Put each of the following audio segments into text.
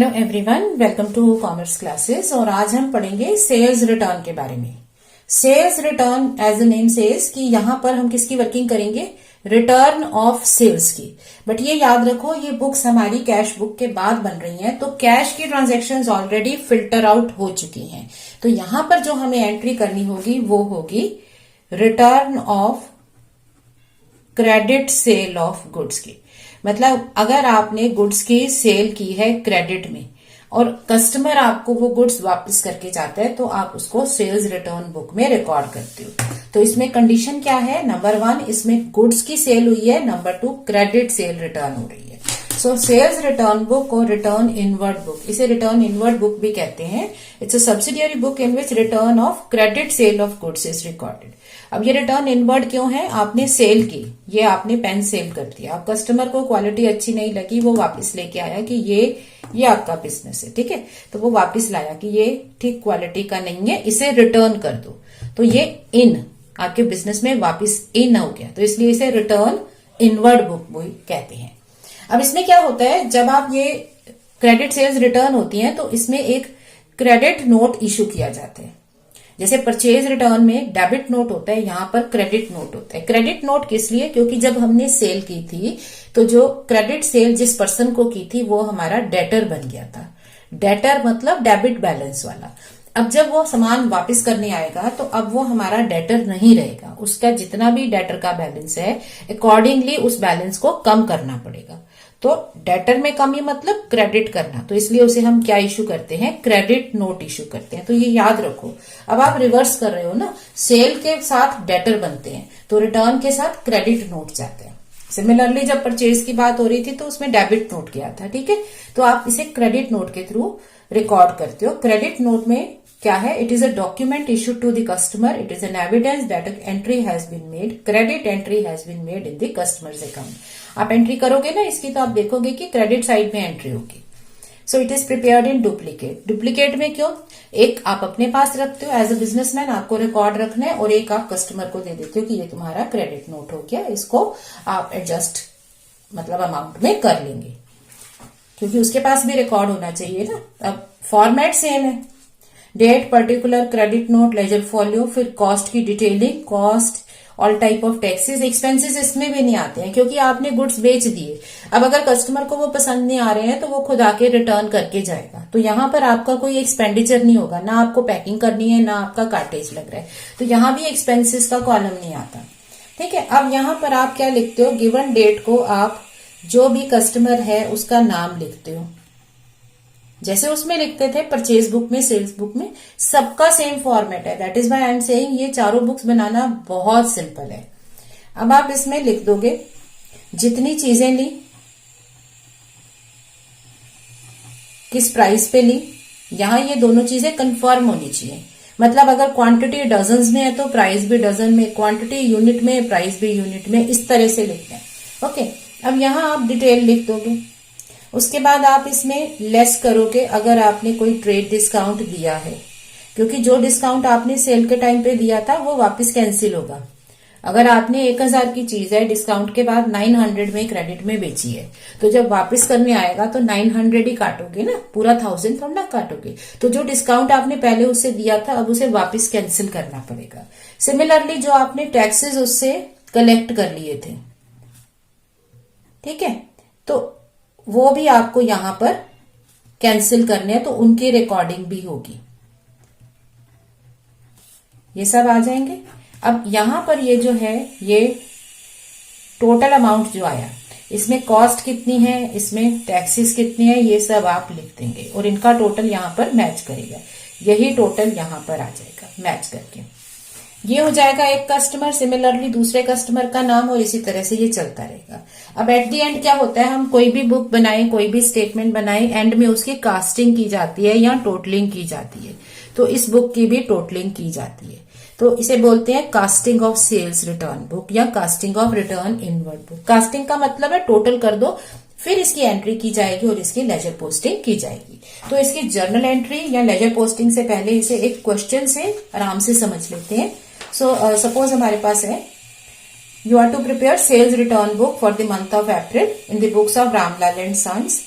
Hello everyone, welcome to commerce classes. और आज हम पढ़ेंगे सेल्स रिटर्न के बारे में। Sales return as the name says कि यहाँ पर हम किसकी वर्किंग करेंगे, रिटर्न ऑफ सेल्स की। बट ये याद रखो, ये बुक्स हमारी कैश बुक के बाद बन रही हैं, तो कैश की ट्रांजैक्शंस ऑलरेडी फिल्टर आउट हो चुकी हैं। तो यहाँ पर जो हमें एंट्री करनी होगी वो होगी return of credit sale of goods की। मतलब अगर आपने गुड्स की सेल की है क्रेडिट में और कस्टमर आपको वो गुड्स वापस करके जाता है, तो आप उसको सेल्स रिटर्न बुक में रिकॉर्ड करते हो। तो इसमें कंडीशन क्या है, नंबर 1 इसमें गुड्स की सेल हुई है, नंबर 2 क्रेडिट सेल रिटर्न हो रही है। सो सेल्स रिटर्न बुक और रिटर्न इनवर्ड बुक, इसे रिटर्न इनवर्ड बुक भी कहते हैं। It's a subsidiary book in which return of credit sale of goods is recorded. अब ये रिटर्न इनवर्ड क्यों है, आपने सेल की, ये आपने पेन सेल कर दिया, अब कस्टमर को क्वालिटी अच्छी नहीं लगी, वो वापस लेके आया कि ये आपका बिजनेस है, ठीक है, तो वो वापस लाया कि ये ठीक क्वालिटी का नहीं है, इसे रिटर्न कर दो। तो ये इन आपके बिजनेस में वापस इन हो गया, तो इसलिए इसे रिटर्न इनवर्ड बुक भी कहते हैं। अब इसमें क्या होता है, जब आप ये क्रेडिट सेल्स रिटर्न होती हैं तो इसमें एक क्रेडिट नोट इशू किया जाता है। जैसे परचेज रिटर्न में डेबिट नोट होता है, यहां पर क्रेडिट नोट होता है। क्रेडिट नोट किस लिए, क्योंकि जब हमने सेल की थी तो जो क्रेडिट सेल जिस पर्सन को की थी वो हमारा डेटर बन गया था। डेटर मतलब डेबिट बैलेंस वाला। अब जब वो सामान वापस करने आएगा तो अब वो हमारा डेटर नहीं रहेगा, उसका जितना भी डेटर का बैलेंस है अकॉर्डिंगली उस बैलेंस को कम करना पड़ेगा। तो डेटर में कमी मतलब क्रेडिट करना, तो इसलिए उसे हम क्या इशू करते हैं, क्रेडिट नोट इशू करते हैं। तो ये याद रखो। अब आप रिवर्स कर रहे हो ना, सेल के साथ डेटर बनते हैं तो रिटर्न के साथ क्रेडिट नोट जाते हैं। सिमिलरली जब परचेज की बात हो रही थी तो उसमें डेबिट नोट गया था, ठीक है, तो आप इसे क्रेडिट नोट के थ्रू रिकॉर्ड करते हो। क्रेडिट नोट में क्या है, it is a document issued to the customer, it is an evidence that entry has been made, credit entry has been made in the customer's account. आप entry करोगे ना इसकी, तो आप देखोगे कि क्रेडिट साइड में एंट्री होगी। So it is prepared in duplicate. Duplicate में क्यों, एक आप अपने पास रखते हो एज अ बिजनेसमैन, आपको रिकॉर्ड रखना है, और एक आप कस्टमर को दे देते हो कि ये तुम्हारा क्रेडिट नोट हो गया, इसको आप एडजस्ट मतलब अमाउंट में कर लेंगे, क्योंकि उसके पास भी रिकॉर्ड होना चाहिए ना। अब फॉर्मेट सेम है, date, particular, credit note, ledger folio, फिर कॉस्ट की detailing, cost, all type of taxes, expenses इसमें भी नहीं आते हैं क्योंकि आपने गुड्स बेच दिए। अब अगर कस्टमर को वो पसंद नहीं आ रहे हैं तो वो खुद आके रिटर्न करके जाएगा, तो यहाँ पर आपका कोई एक्सपेंडिचर नहीं होगा, ना आपको पैकिंग करनी है, ना आपका कार्टेज लग रहा है, तो यहाँ भी एक्सपेंसेस का कॉलम नहीं आता, ठीक है। अब यहाँ पर आप क्या लिखते हो, गिवन डेट को आप जो भी कस्टमर है उसका नाम लिखते हो, जैसे उसमें लिखते थे परचेज बुक में, सेल्स बुक में, सबका सेम फॉर्मेट है। That is why I am saying ये चारों बुक्स बनाना बहुत सिंपल है। अब आप इसमें लिख दोगे जितनी चीजें ली, किस प्राइस पे ली, यहां ये दोनों चीजें कंफर्म होनी चाहिए। मतलब अगर क्वांटिटी डजन्स में है तो प्राइस भी डजन में, क्वांटिटी यूनिट में, प्राइस भी यूनिट में, इस तरह से लिखना है। ओके, अब यहां आप डिटेल लिख दोगे। उसके बाद आप इसमें लेस करोगे अगर आपने कोई ट्रेड डिस्काउंट दिया है, क्योंकि जो डिस्काउंट आपने सेल के टाइम पे दिया था वो वापस कैंसिल होगा। अगर आपने 1000 की चीज है, डिस्काउंट के बाद 900 में क्रेडिट में बेची है, तो जब वापस करने आएगा तो 900 ही काटोगे ना, पूरा 1000 थोड़ा ना काटोगे। तो जो डिस्काउंट आपने पहले उससे दिया था अब उसे वापस कैंसिल करना पड़ेगा। सिमिलरली जो आपने टैक्सेस उससे कलेक्ट कर लिए थे, ठीक है, तो वो भी आपको यहां पर कैंसिल करने हैं, तो उनकी रिकॉर्डिंग भी होगी, ये सब आ जाएंगे। अब यहां पर ये जो है, ये टोटल अमाउंट जो आया, इसमें कॉस्ट कितनी है, इसमें टैक्सेस कितनी है, ये सब आप लिख देंगे और इनका टोटल यहां पर मैच करेगा। यही टोटल यहां पर आ जाएगा मैच करके, ये हो जाएगा एक कस्टमर, सिमिलरली दूसरे कस्टमर का नाम, और इसी तरह से ये चलता रहेगा। अब एट दी एंड क्या होता है, हम कोई भी बुक बनाए, कोई भी स्टेटमेंट बनाए, एंड में उसकी कास्टिंग की जाती है या टोटलिंग की जाती है। तो इस बुक की भी टोटलिंग की जाती है, तो इसे बोलते हैं casting of sales return book या casting of return inward book. Casting का मतलब है टोटल कर दो, फिर इसकी एंट्री की जाएगी और इसकी लेजर पोस्टिंग की जाएगी। तो इसकी जर्नल एंट्री या लेजर पोस्टिंग से पहले इसे एक क्वेश्चन से आराम से समझ लेते हैं। सो सपोज हमारे पास है, you are to prepare sales return book for the month of April in the books of Ramlal and sons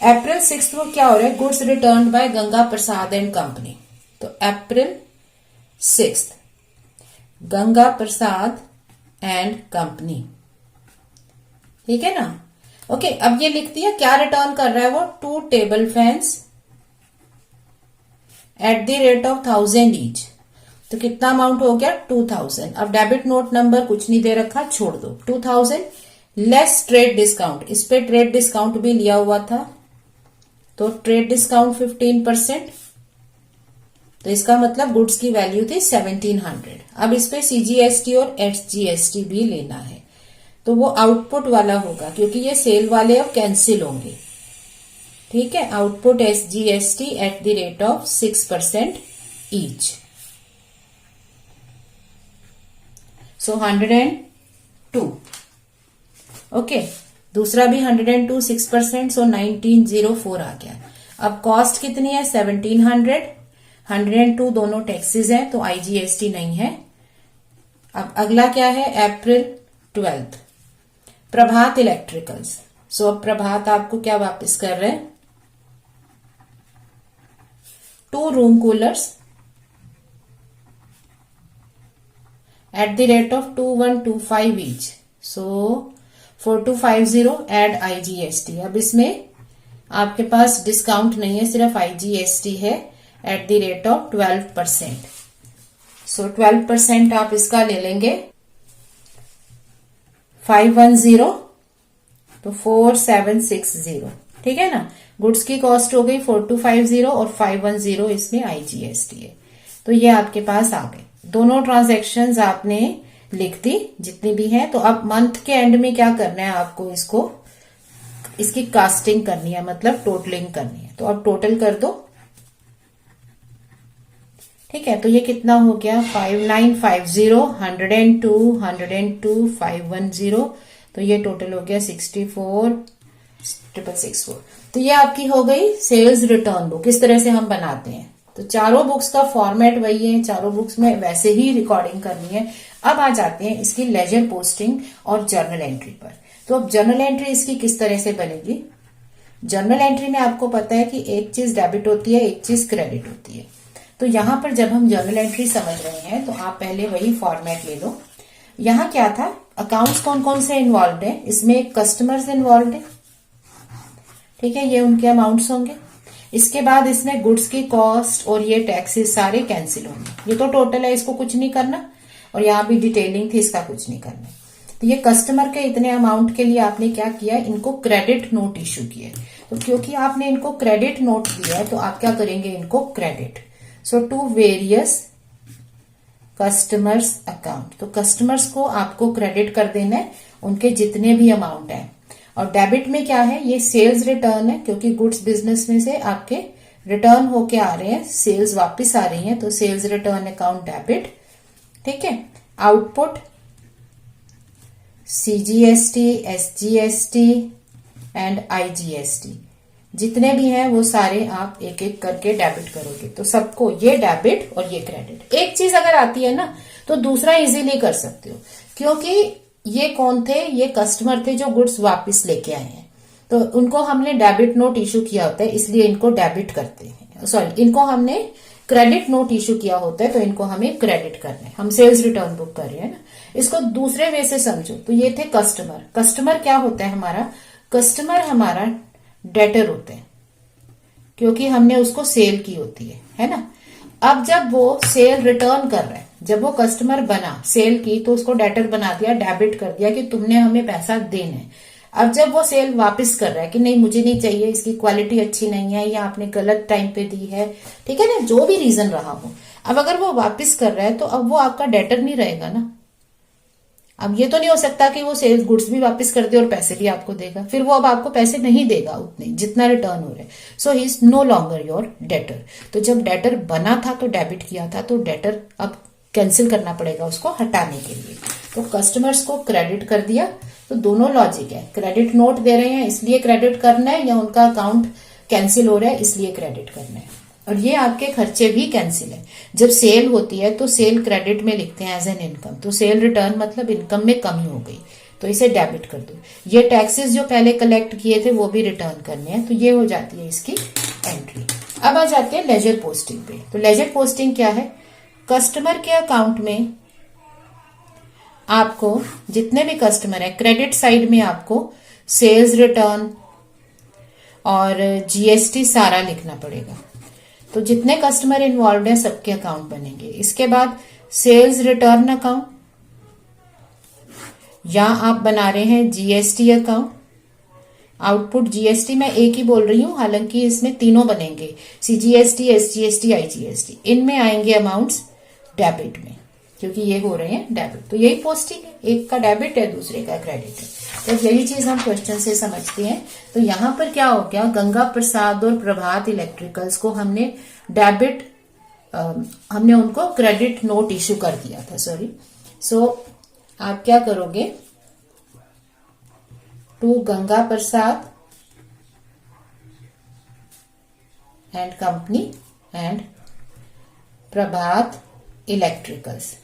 April 6 को क्या हो रहा है, goods return by Ganga Prasad and company. तो April 6 Ganga Prasad and company, ठीक है ना। ओके, अब ये लिख दिया क्या रिटर्न कर रहा है वो, 2 table fans eight the rate of 1000 each. तो कितना अमाउंट हो गया, 2000। अब डेबिट नोट नंबर कुछ नहीं दे रखा, छोड़ दो। 2000 लेस ट्रेड डिस्काउंट, इस पे ट्रेड डिस्काउंट भी लिया हुआ था, तो ट्रेड डिस्काउंट 15%। तो इसका मतलब गुड्स की वैल्यू थी 1700। अब इस पे सीजीएसटी और एसजीएसटी भी लेना है, तो वो आउटपुट वाला होगा क्योंकि ये सेल वाले अब कैंसिल होंगे, ठीक है। Output SGST eight the rate of 6% each. So 102। Okay, दूसरा भी 102 6%, सो 1904 आ गया। अब कॉस्ट कितनी है, 1700। 102 दोनों टैक्सेस हैं तो आईजीएसटी नहीं है। अब अगला क्या है, अप्रैल 12 प्रभात इलेक्ट्रिकल्स। सो अब प्रभात आपको क्या वापस कर रहे हैं, 2 room coolers at the rate of 2125 each. So 4250 add IGST. अब इसमें आपके पास डिस्काउंट नहीं है, सिर्फ आईजीएसटी है एट द रेट ऑफ 12%। सो 12% आप इसका ले लेंगे 510, तो 4760, ठीक है ना। गुड्स की कॉस्ट हो गई 4250 और 510 इसमें आईजीएसटी है। तो ये आपके पास आ गए, दोनों ट्रांजैक्शंस आपने लिख दी जितनी भी हैं। तो अब मंथ के एंड में क्या करना है आपको, इसकी कास्टिंग करनी है, मतलब टोटलिंग करनी है। तो अब टोटल कर दो, ठीक है। तो ये कितना हो गया, 5950, 102, 510, तो ये टोटल हो गया 64,664। तो ये आपकी हो गई सेल्स रिटर्न बुक। इस तरह से हम बनाते हैं। तो चारों बुक्स का फॉर्मेट वही है, चारों बुक्स में वैसे ही रिकॉर्डिंग करनी है। अब आ जाते हैं इसकी लेजर पोस्टिंग और जर्नल एंट्री पर। तो अब जर्नल एंट्री इसकी किस तरह से बनेगी, जर्नल एंट्री में आपको पता है कि एक चीज डेबिट होती है, एक चीज क्रेडिट होती है। तो यहां पर जब हम जर्नल एंट्री समझ रहे हैं तो आप पहले वही फॉर्मेट ले लो। यहां क्या था, अकाउंट्स कौन कौन से इन्वॉल्व है, इसमें कस्टमर्स इन्वॉल्व है, ठीक है, ये उनके अमाउंट्स होंगे। इसके बाद इसमें गुड्स की कॉस्ट और ये टैक्सेस सारे कैंसिल होंगे। ये तो टोटल है, इसको कुछ नहीं करना, और यहाँ भी डिटेलिंग थी, इसका कुछ नहीं करना। तो ये कस्टमर के इतने अमाउंट के लिए आपने क्या किया, इनको क्रेडिट नोट इश्यू किए। तो क्योंकि आपने इनको क्रेडिट नोट दिया है तो आप क्या करेंगे, इनको credit. So to various customers account, तो कस्टमर्स को आपको क्रेडिट कर देना है उनके जितने भी अमाउंट है। और डेबिट में क्या है, ये सेल्स रिटर्न है, क्योंकि गुड्स बिजनेस में से आपके रिटर्न होके आ रहे हैं, सेल्स वापस आ रही हैं, तो सेल्स रिटर्न अकाउंट डेबिट, ठीक है। Output CGST, SGST and IGST जितने भी हैं वो सारे आप एक एक करके डेबिट करोगे। तो सबको ये डेबिट और ये क्रेडिट। एक चीज अगर आती है ना तो दूसरा इजीली कर सकते हो, क्योंकि ये कौन थे, ये कस्टमर थे जो गुड्स वापस लेके आए हैं, तो उनको हमने डेबिट नोट इशू किया होता है, इसलिए इनको डेबिट करते हैं। सॉरी, इनको हमने क्रेडिट नोट इशू किया होता है, तो इनको हमें क्रेडिट करना है। हम सेल्स रिटर्न बुक कर रहे हैं ना। इसको दूसरे वे से समझो, तो ये थे कस्टमर। कस्टमर क्या होता है हमारा, कस्टमर हमारा डेटर होते हैं, क्योंकि हमने उसको सेल की होती है ना। अब जब वो सेल रिटर्न कर रहा है, जब वो कस्टमर बना, सेल की, तो उसको डेटर बना दिया, डेबिट कर दिया कि तुमने हमें पैसा देना है। अब जब वो सेल वापस कर रहा है कि नहीं मुझे नहीं चाहिए, इसकी क्वालिटी अच्छी नहीं है, या आपने गलत टाइम पे दी है, ठीक है ना, जो भी रीजन रहा हो, अब अगर वो वापस कर रहा है तो अब वो आपका डेटर नहीं रहेगा ना। अब ये तो नहीं हो सकता कि वो सेल्स गुड्स भी वापस कर दे और पैसे भी आपको देगा, फिर वो अब आपको पैसे नहीं देगा उतने जितना रिटर्न हो रहे। So he is no longer your debtor. तो जब डेटर बना था तो डेबिट किया था, तो डेटर अब कैंसिल करना पड़ेगा उसको हटाने के लिए। तो कस्टमर्स को क्रेडिट कर दिया। तो दोनों लॉजिक है, क्रेडिट नोट दे रहे हैं इसलिए क्रेडिट करना है, या उनका अकाउंट कैंसिल हो रहा है इसलिए क्रेडिट करना है। और ये आपके खर्चे भी कैंसिल है। जब सेल होती है तो सेल क्रेडिट में लिखते हैं एज एन इनकम, तो सेल रिटर्न मतलब इनकम में कमी हो गई, तो इसे डेबिट कर दो। ये टैक्सेस जो पहले कलेक्ट किए थे वो भी रिटर्न करने हैं, तो ये हो जाती है इसकी एंट्री। अब आ जाते हैं लेजर पोस्टिंग पे। तो लेजर पोस्टिंग क्या है? कस्टमर के अकाउंट में आपको जितने भी कस्टमर है, क्रेडिट साइड में आपको सेल्स रिटर्न और जीएसटी सारा लिखना पड़ेगा। तो जितने कस्टमर इन्वॉल्व हैं सबके अकाउंट बनेंगे। इसके बाद सेल्स रिटर्न अकाउंट, या आप बना रहे हैं जीएसटी अकाउंट। आउटपुट जीएसटी मैं एक ही बोल रही हूं, हालांकि इसमें तीनों बनेंगे, सीजीएसटी, एसजीएसटी, आईजीएसटी। इनमें आएंगे अमाउंट्स डेबिट में, क्योंकि ये हो रहे हैं डेबिट। तो यही पोस्टिंग है, एक का डेबिट है दूसरे का क्रेडिट है। तो यही चीज हम क्वेश्चन से समझते हैं। तो यहां पर क्या हो गया, गंगा प्रसाद और प्रभात इलेक्ट्रिकल्स को हमने डेबिट, हमने उनको क्रेडिट नोट इश्यू कर दिया था, सॉरी। सो आप क्या करोगे, to Ganga Prasad and company and Prabhat electricals,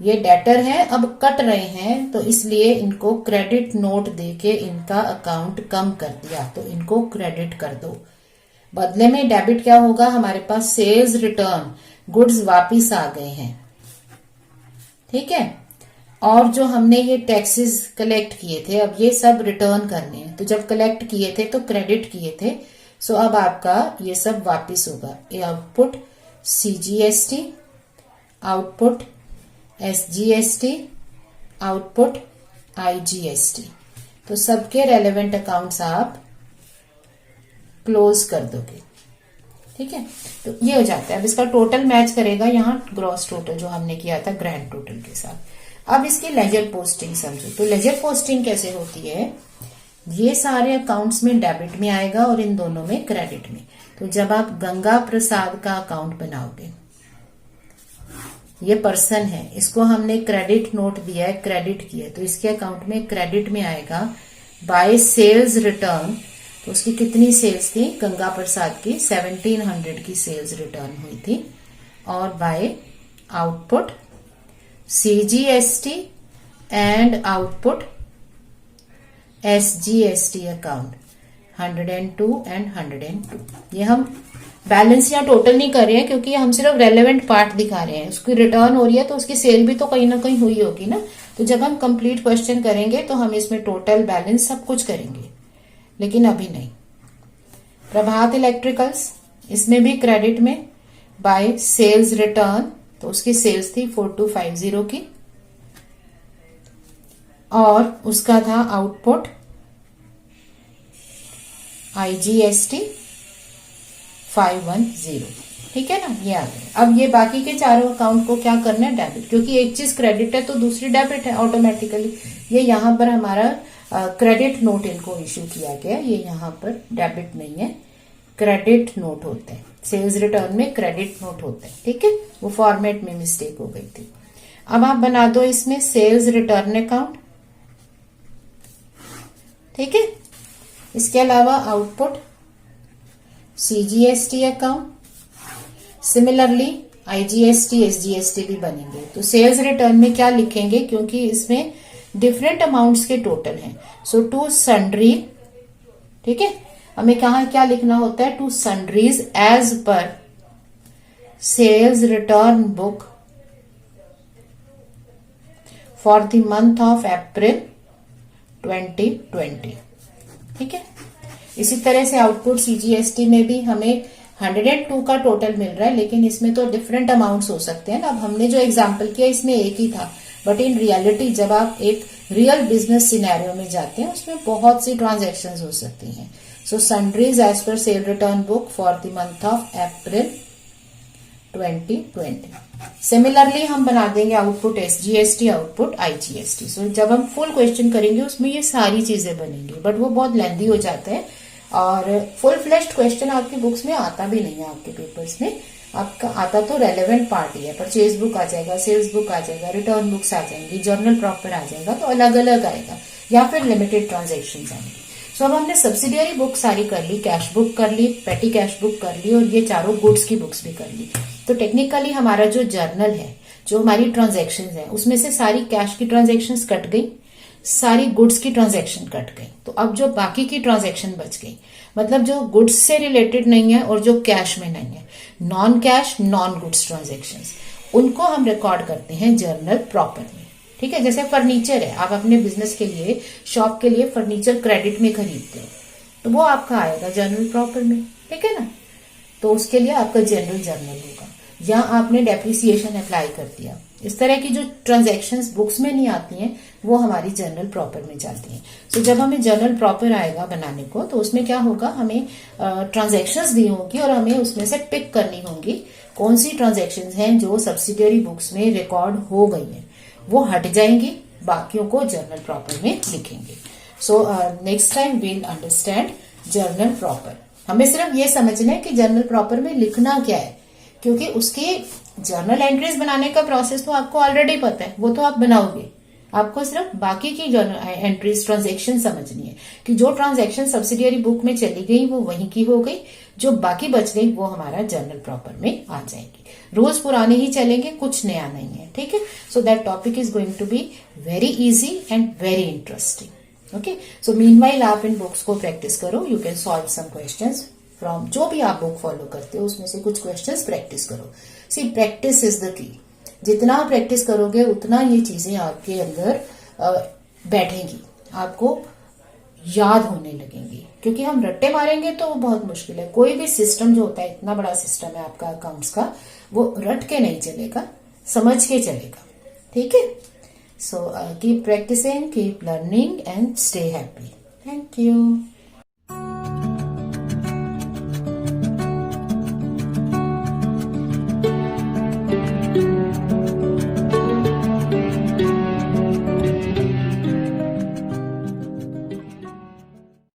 ये डेटर है, अब कट रहे हैं, तो इसलिए इनको क्रेडिट नोट देके इनका अकाउंट कम कर दिया, तो इनको क्रेडिट कर दो। बदले में डेबिट क्या होगा, हमारे पास सेल्स रिटर्न, गुड्स वापिस आ गए हैं, ठीक है। और जो हमने ये टैक्सेस कलेक्ट किए थे, अब ये सब रिटर्न करने हैं। तो जब कलेक्ट किए थे तो क्रेडिट किए थे, सो अब आपका ये सब वापिस होगा। ये output CGST, output SGST, output IGST. तो सबके रेलेवेंट अकाउंट्स आप क्लोज कर दोगे, ठीक है। तो ये हो जाता है। अब इसका टोटल मैच करेगा यहाँ ग्रॉस टोटल जो हमने किया था ग्रैंड टोटल के साथ। अब इसकी लेजर पोस्टिंग समझो। तो लेजर पोस्टिंग कैसे होती है, ये सारे अकाउंट्स में डेबिट में आएगा और इन दोनों में क्रेडिट में। तो जब आप गंगा प्रसाद का अकाउंट बनाओगे, ये पर्सन है, इसको हमने क्रेडिट नोट दिया है, क्रेडिट किया, तो इसके अकाउंट में क्रेडिट में आएगा बाय सेल्स रिटर्न। तो उसकी कितनी सेल्स थी, गंगा प्रसाद की 1700 की सेल्स रिटर्न हुई थी, और by output CGST and output SGST account 102 and 102। ये हम बैलेंस या टोटल नहीं कर रहे हैं, क्योंकि हम सिर्फ रेलेवेंट पार्ट दिखा रहे हैं। उसकी रिटर्न हो रही है तो उसकी सेल भी तो कहीं ना कहीं हुई होगी ना। तो जब हम कंप्लीट क्वेश्चन करेंगे तो हम इसमें टोटल बैलेंस सब कुछ करेंगे, लेकिन अभी नहीं। प्रभात इलेक्ट्रिकल्स, इसमें भी क्रेडिट में बाय सेल्स रिटर्न, तो उसकी सेल्स थी 4250 की, और उसका था आउटपुट आईजीएसटी 510, ठीक है ना। ये आ गए। अब ये बाकी के चारों अकाउंट को क्या करना है, डेबिट, क्योंकि एक चीज क्रेडिट है तो दूसरी डेबिट है ऑटोमेटिकली। ये यहाँ पर हमारा क्रेडिट नोट इनको इश्यू किया गया, ये यहाँ पर डेबिट नहीं है, क्रेडिट नोट होते हैं। सेल्स रिटर्न में क्रेडिट नोट होते हैं, ठीक है। वो फॉर्मेट में मिस्टेक हो गई थी। अब आप बना दो इसमें सेल्स रिटर्न अकाउंट, ठीक है। इसके अलावा output CGST account, similarly IGST, SGST भी बनेंगे। तो सेल्स रिटर्न में क्या लिखेंगे, क्योंकि इसमें डिफरेंट अमाउंट्स के टोटल हैं, सो टू सन्ड्री, ठीक है। हमें कहा क्या लिखना होता है, to sundries as per sales return book for the month of April 2020, ठीक है। इसी तरह से आउटपुट सीजीएसटी में भी हमें 102 का टोटल मिल रहा है, लेकिन इसमें तो डिफरेंट अमाउंट्स हो सकते हैं ना। अब हमने जो एग्जांपल किया इसमें एक ही था, बट इन रियलिटी जब आप एक रियल बिजनेस सिनेरियो में जाते हैं उसमें बहुत सी ट्रांजैक्शंस हो सकती हैं। So sundries as per sale return book for the month of April 2020। Similarly हम बना देंगे output SGST, output IGST. So जब हम फुल क्वेश्चन करेंगे उसमें ये सारी चीजें बनेंगी, बट वो बहुत लेंदी हो जाता है और फुल फ्लेश्ड क्वेश्चन आपकी बुक्स में आता भी नहीं है। आपके पेपर्स में आपका आता तो रेलेवेंट पार्ट ही है, परचेज बुक आ जाएगा, सेल्स बुक आ जाएगा, रिटर्न बुक्स आ जाएंगी, जर्नल प्रॉपर आ जाएगा, तो अलग अलग आएगा, या फिर लिमिटेड ट्रांजेक्शन आएंगे। सो अब हमने सब्सिडियरी बुक सारी कर ली, कैश बुक कर ली, पेटी कैश बुक कर ली, और ये चारों गुड्स की बुक्स भी कर ली। तो टेक्निकली हमारा जो जर्नल है, जो हमारी ट्रांजेक्शन है, उसमें से सारी कैश की ट्रांजेक्शन कट गई, सारी गुड्स की ट्रांजैक्शन कट गई, तो अब जो बाकी की ट्रांजैक्शन बच गई, मतलब जो गुड्स से रिलेटेड नहीं है और जो कैश में नहीं है, non cash non goods transactions, उनको हम रिकॉर्ड करते हैं जर्नल प्रॉपर में। ठीक है, जैसे फर्नीचर है, आप अपने बिजनेस के लिए, शॉप के लिए फर्नीचर क्रेडिट में खरीदते हो, तो वो आपका आएगा जर्नल प्रॉपर में। ठीक है ना, तो उसके लिए आपका जनरल जर्नल होगा। या आपने डेप्रिसिएशन अप्लाई कर दिया, इस तरह की जो ट्रांजैक्शंस बुक्स में नहीं आती हैं वो हमारी जर्नल प्रॉपर में जाती हैं। तो जब हमें जर्नल प्रॉपर आएगा बनाने को, तो उसमें क्या होगा, हमें ट्रांजैक्शंस दी होंगी और हमें उसमें से पिक करनी होंगी कौन सी ट्रांजैक्शंस हैं जो सब्सिडियरी बुक्स में रिकॉर्ड हो गई हैं, वो हट जाएंगी, बाकियों को जर्नल प्रॉपर में लिखेंगे। So next time we'll understand journal proper. हमें सिर्फ ये समझना है कि जर्नल प्रॉपर में लिखना क्या है, क्योंकि उसके जर्नल एंट्रीज बनाने का प्रोसेस तो आपको ऑलरेडी पता है, वो तो आप बनाओगे। आपको सिर्फ बाकी की जर्नल एंट्रीज ट्रांजैक्शन समझनी है कि जो ट्रांजैक्शन सब्सिडियरी बुक में चली गई वो वहीं की हो गई, जो बाकी बच गई वो हमारा जर्नल प्रॉपर में आ जाएगी। रूल्स पुराने ही चलेंगे, कुछ नया नहीं है। ठीक है, so that topic is going to be very easy and very interesting. Okay, so meanwhile आप इन बुक्स को प्रैक्टिस करो। You can solve some questions from जो भी आप बुक फॉलो करते हो उसमें से कुछ क्वेश्चंस प्रैक्टिस करो। सी, प्रैक्टिस इज द की। जितना आप प्रैक्टिस करोगे उतना ये चीजें आपके अंदर बैठेंगी, आपको याद होने लगेंगी। क्योंकि हम रट्टे मारेंगे तो वो बहुत मुश्किल है। कोई भी सिस्टम जो होता है, इतना बड़ा सिस्टम है आपका अकाउंट्स का, वो रट के नहीं चलेगा, समझ के चलेगा। ठीक है, so keep practicing, keep learning and stay happy. Thank you.